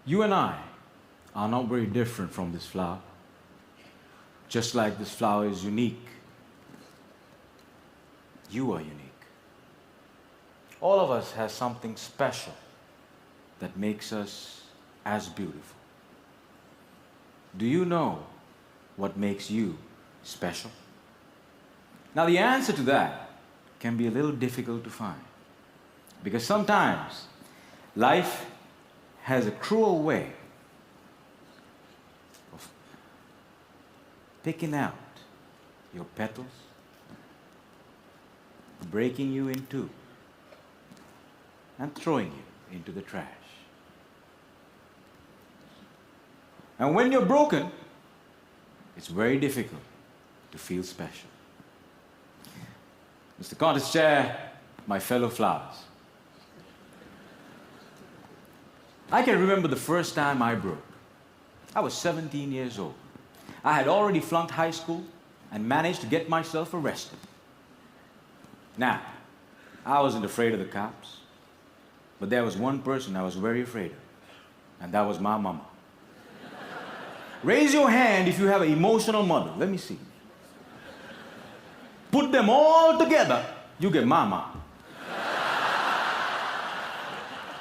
You and I are not very different from this flower. Just like this flower is unique, you are unique. All of us have something special that makes us as beautiful. Do you know what makes you special? Now, the answer to that can be a little difficult to find, because sometimes life has a cruel way of picking out your petals, breaking you in two, and throwing you into the trash. And when you're broken, it's very difficult to feel special. Mr. Contest Chair, my fellow flowers, I can remember the first time I broke. I was 17 years old. I had already flunked high school and managed to get myself arrested. Now, I wasn't afraid of the cops, but there was one person I was very afraid of, and that was my mama. Raise your hand if you have an emotional mother. Let me see. Put them all together, you get mama.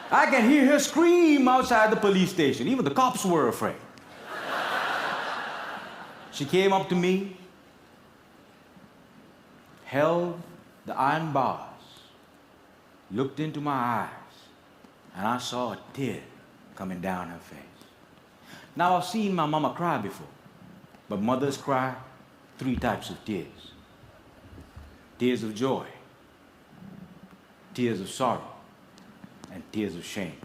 I can hear her scream outside the police station. Even the cops were afraid. She came up to me, held the iron bars, looked into my eyes, and I saw a tear coming down her face. Now, I've seen my mama cry before, but mothers cry 3 types of tears. Tears of joy, tears of sorrow, and tears of shame.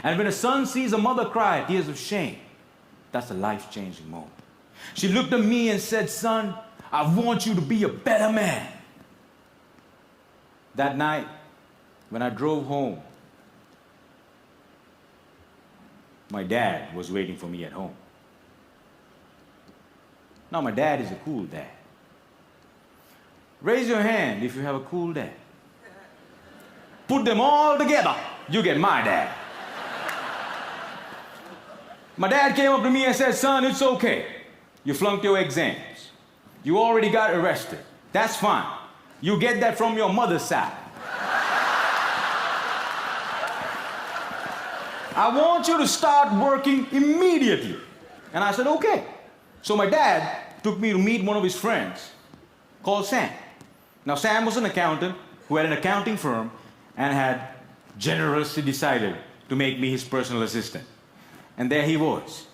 And when a son sees a mother cry tears of shame, that's a life-changing moment. She looked at me and said, "Son, I want you to be a better man." That night, when I drove home, my dad was waiting for me at home. Now, my dad is a cool dad. Raise your hand if you have a cool dad. Put them all together, you get my dad. My dad came up to me and said, "Son, it's okay. You flunked your exams. You already got arrested. That's fine. You get that from your mother's side. I want you to start working immediately." And I said, "Okay." So my dad took me to meet one of his friends called Sam. Now, Sam was an accountant who had an accounting firm and had generously decided to make me his personal assistant. And there he was.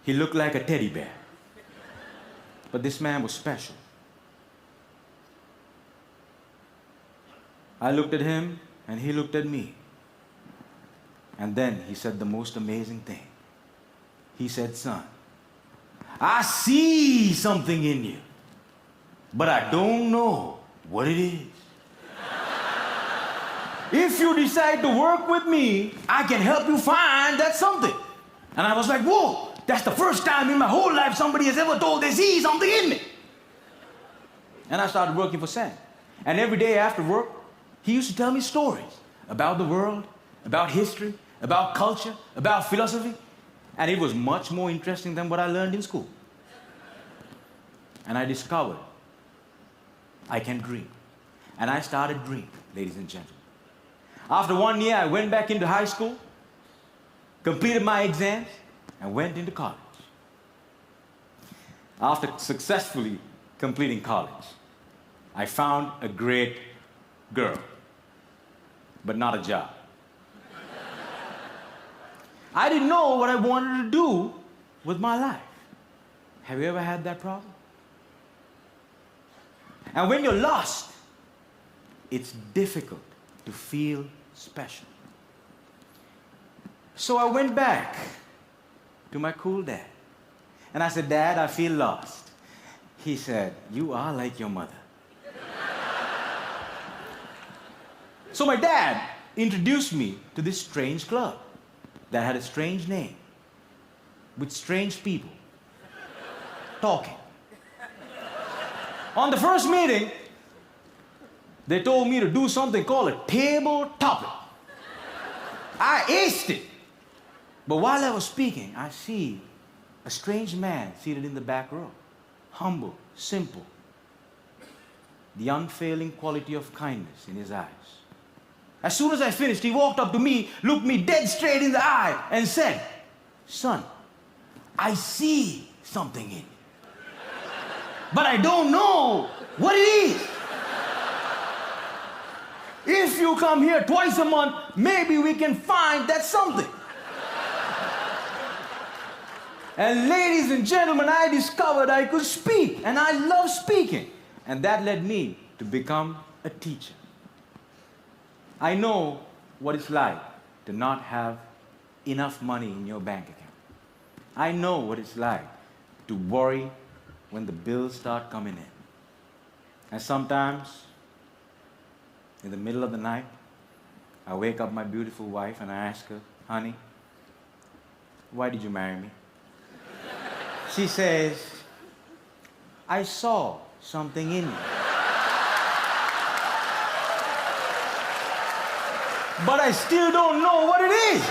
He looked like a teddy bear. But this man was special. I looked at him, and he looked at me. And then he said the most amazing thing. He said, "Son, I see something in you, but I don't know what it is. If you decide to work with me, I can help you find that something." And I was like, "Whoa, that's the first time in my whole life somebody has ever told they see something in me." And I started working for Sam. And every day after work, he used to tell me stories about the world, about history, about culture, about philosophy. And it was much more interesting than what I learned in school. And I discovered I can dream. And I started dreaming, ladies and gentlemen. After 1 year, I went back into high school, completed my exams, and went into college. After successfully completing college, I found a great girl, but not a job. I didn't know what I wanted to do with my life. Have you ever had that problem? And when you're lost, it's difficult to feel special. So I went back to my cool dad. And I said, "Dad, I feel lost." He said, "You are like your mother." So my dad introduced me to this strange club that had a strange name, with strange people talking. On the first meeting, they told me to do something called a table topic. I aced it. But while I was speaking, I see a strange man seated in the back row. Humble, simple. The unfailing quality of kindness in his eyes. As soon as I finished, he walked up to me, looked me dead straight in the eye, and said, "Son, I see something in you. But I don't know what it is. If you come here twice a month, maybe we can find that something." And ladies and gentlemen, I discovered I could speak, and I love speaking. And that led me to become a teacher. I know what it's like to not have enough money in your bank account. I know what it's like to worry when the bills start coming in. And sometimes, in the middle of the night, I wake up my beautiful wife and I ask her, "Honey, why did you marry me?" She says, "I saw something in you. But I still don't know what it is."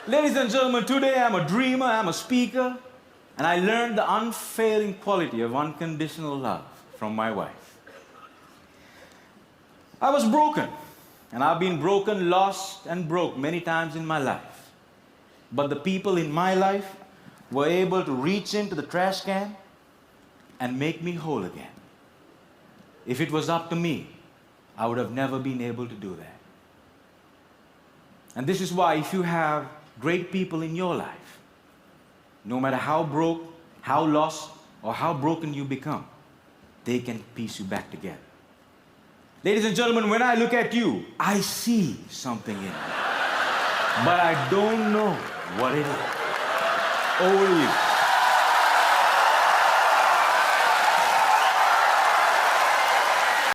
Ladies and gentlemen, today I'm a dreamer, I'm a speaker, and I learned the unfailing quality of unconditional love from my wife. I was broken, and I've been broken, lost, and broke many times in my life. But the people in my life were able to reach into the trash can and make me whole again. If it was up to me, I would have never been able to do that. And this is why, if you have great people in your life, no matter how broke, how lost, or how broken you become, they can piece you back together. Ladies and gentlemen, when I look at you, I see something in you. But I don't know what it is. Over to you.